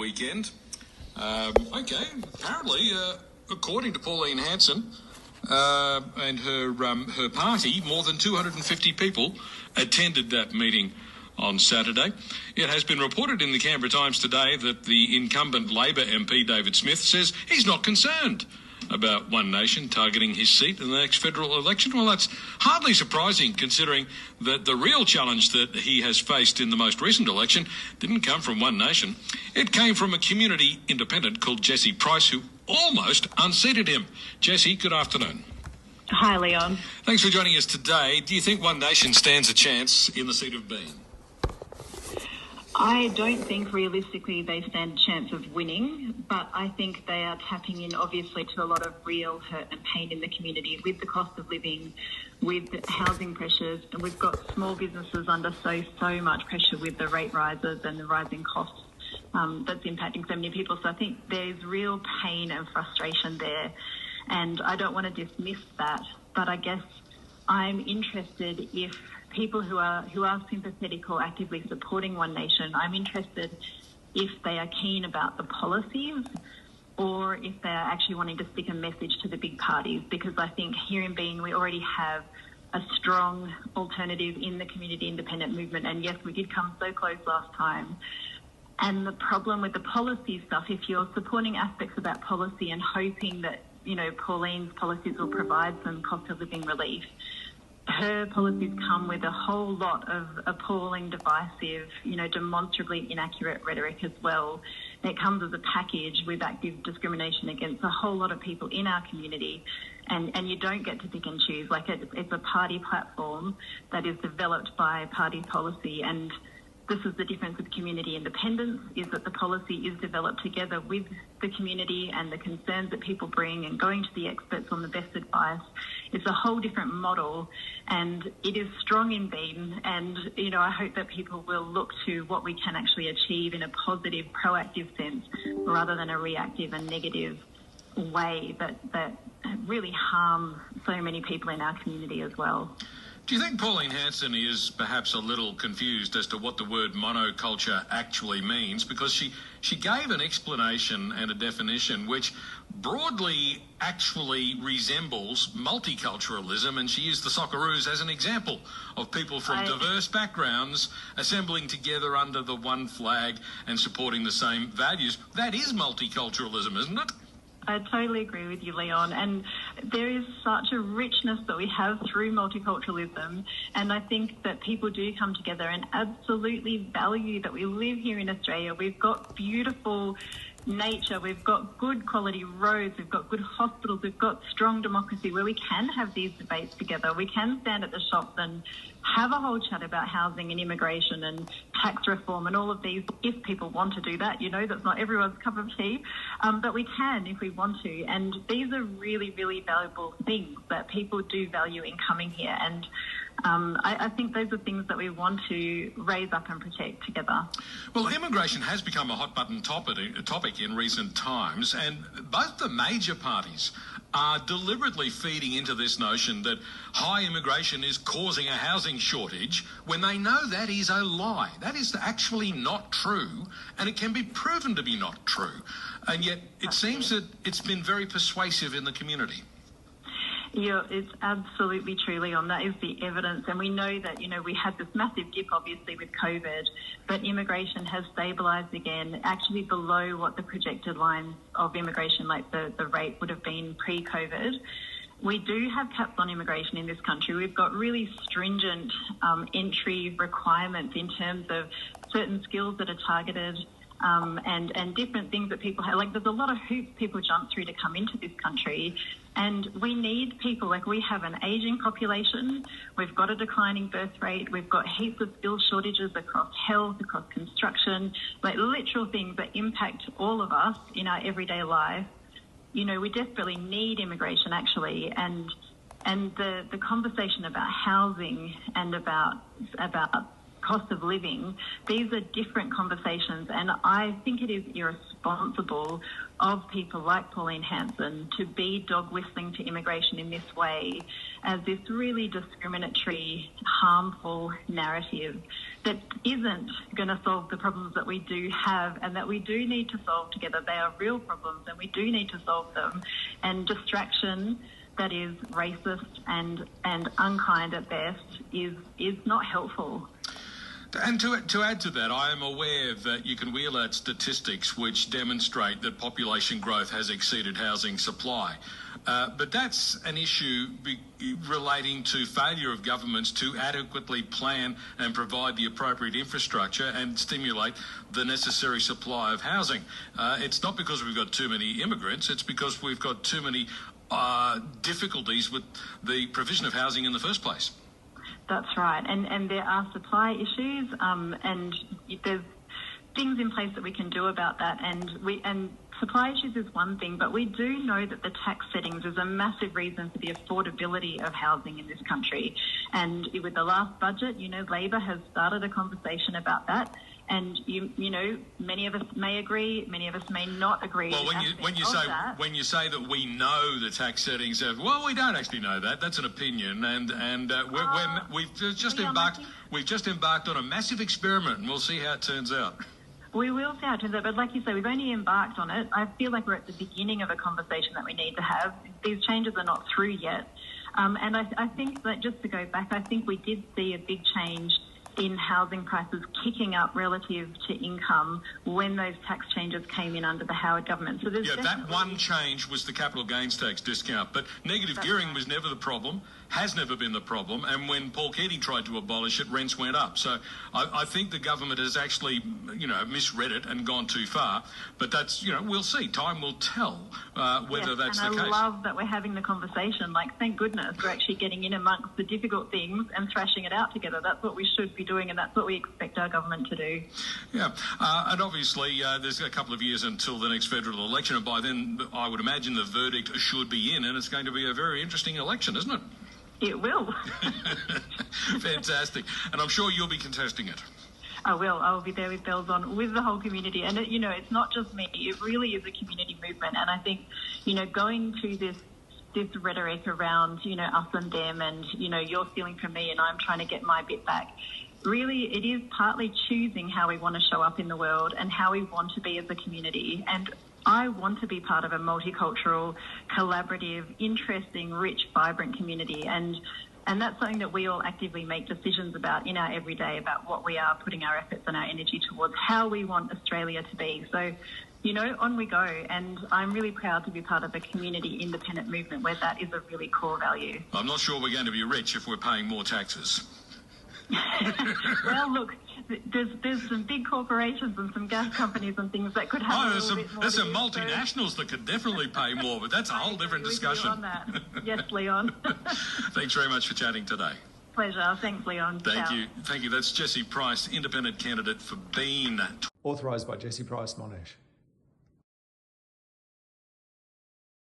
weekend. Apparently, according to Pauline Hanson and her party, more than 250 people attended that meeting on Saturday. It has been reported in the Canberra Times today that the incumbent Labor MP, David Smith, says he's not concerned about One Nation targeting his seat in the next federal election. Well, that's hardly surprising, considering that the real challenge that he has faced in the most recent election didn't come from One Nation. It came from a community independent called Jessie Price, who almost unseated him. Jessie, good afternoon. Hi, Leon. Thanks for joining us today. Do you think One Nation stands a chance in the seat of being? I don't think realistically they stand a chance of winning, but I think they are tapping in obviously to a lot of real hurt and pain in the community with the cost of living, with housing pressures, and we've got small businesses under so much pressure with the rate rises and the rising costs that's impacting so many people. So I think there's real pain and frustration there, and I don't want to dismiss that, but I guess I'm interested if people who are sympathetic or actively supporting One Nation, I'm interested if they are keen about the policies or if they are actually wanting to stick a message to the big parties, because I think here in Being we already have a strong alternative in the community independent movement, and yes, we did come so close last time. And the problem with the policy stuff, if you're supporting aspects of that policy and hoping that, you know, Pauline's policies will provide some cost of living relief, her policies come with a whole lot of appalling, divisive, you know, demonstrably inaccurate rhetoric as well. It comes as a package with active discrimination against a whole lot of people in our community, and you don't get to pick and choose. Like, it's a party platform that is developed by party policy, and this is the difference with community independence, is that the policy is developed together with the community and the concerns that people bring and going to the experts on the best advice. It's a whole different model, and it is strong in Bean, and, you know, I hope that people will look to what we can actually achieve in a positive, proactive sense rather than a reactive and negative way that really harm so many people in our community as well. Do you think Pauline Hanson is perhaps a little confused as to what the word monoculture actually means? Because she gave an explanation and a definition which broadly actually resembles multiculturalism, and she used the Socceroos as an example of people from diverse backgrounds assembling together under the one flag and supporting the same values. That is multiculturalism, isn't it? I totally agree with you, Leon, and there is such a richness that we have through multiculturalism, and I think that people do come together and absolutely value that we live here in Australia. We've got beautiful nature, we've got good quality roads, we've got good hospitals, we've got strong democracy where we can have these debates together. We can stand at the shops and have a whole chat about housing and immigration and tax reform and all of these, if people want to do that. You know, that's not everyone's cup of tea, but we can if we want to. And these are really, really valuable things that people do value in coming here. And I think those are things that we want to raise up and protect together. Well, immigration has become a hot-button topic in recent times, and both the major parties are deliberately feeding into this notion that high immigration is causing a housing shortage when they know that is a lie. That is actually not true, and it can be proven to be not true. And yet it seems that it's been very persuasive in the community. Yeah, it's absolutely true, Leon. That is the evidence. And we know that, you know, we had this massive dip, obviously, with COVID, but immigration has stabilised again, actually below what the projected lines of immigration, like the rate would have been pre-COVID. We do have caps on immigration in this country. We've got really stringent entry requirements in terms of certain skills that are targeted, and different things that people have. Like, there's a lot of hoops people jump through to come into this country, and we need people. Like, we have an ageing population, we've got a declining birth rate, we've got heaps of skill shortages across health, across construction, like literal things that impact all of us in our everyday life. You know, we desperately need immigration, actually, and the conversation about housing and about cost of living, these are different conversations, and I think it is irresponsible of people like Pauline Hanson to be dog whistling to immigration in this way as this really discriminatory, harmful narrative that isn't going to solve the problems that we do have and that we do need to solve together. They are real problems and we do need to solve them. And distraction that is racist and unkind at best is not helpful. And to add to that, I am aware that you can wheel out statistics which demonstrate that population growth has exceeded housing supply. But that's an issue relating to failure of governments to adequately plan and provide the appropriate infrastructure and stimulate the necessary supply of housing. It's not because we've got too many immigrants, it's because we've got too many difficulties with the provision of housing in the first place. That's right, and there are supply issues, and there's things in place that we can do about that. And supply issues is one thing, but we do know that the tax settings is a massive reason for the affordability of housing in this country. And with the last budget, Labor has started a conversation about that. And many of us may agree, many of us may not agree. Well, when you say that we know the tax settings, we don't actually know that. That's an opinion, and we've just embarked on a massive experiment, and we'll see how it turns out. We will see how it turns out, but like you say, we've only embarked on it. I feel like we're at the beginning of a conversation that we need to have. These changes are not through yet, and I think that just to go back, I think we did see a big change in housing prices kicking up relative to income when those tax changes came in under the Howard government. So that one change was the capital gains tax discount, but negative gearing was never the problem, has never been the problem, and when Paul Keating tried to abolish it, rents went up. So I think the government has actually, misread it and gone too far, but that's, we'll see. Time will tell whether that's the case. And I love that we're having the conversation. Thank goodness we're actually getting in amongst the difficult things and thrashing it out together. That's what we should be doing, and that's what we expect our government to do. Yeah, and obviously there's a couple of years until the next federal election, and by then I would imagine the verdict should be in, and it's going to be a very interesting election, isn't it? It will. Fantastic. And I'm sure you'll be contesting it. I will. I will be there with bells on with the whole community. And, it's not just me. It really is a community movement. And I think, going to this rhetoric around, us and them and, you're stealing from me and I'm trying to get my bit back. Really, it is partly choosing how we want to show up in the world and how we want to be as a community. And I want to be part of a multicultural, collaborative, interesting, rich, vibrant community. And that's something that we all actively make decisions about in our everyday, about what we are putting our efforts and our energy towards, how we want Australia to be. So, on we go. And I'm really proud to be part of a community independent movement where that is a really core value. I'm not sure we're going to be rich if we're paying more taxes. Well, look, there's some big corporations and some gas companies and things that could have there's some multinationals that could definitely pay more, but that's a whole different discussion. On that. Yes, Leon. Thanks very much for chatting today. Pleasure. Thanks, Leon. Thank you. That's Jessie Price, independent candidate for Bean. Authorised by Jessie Price, Monash.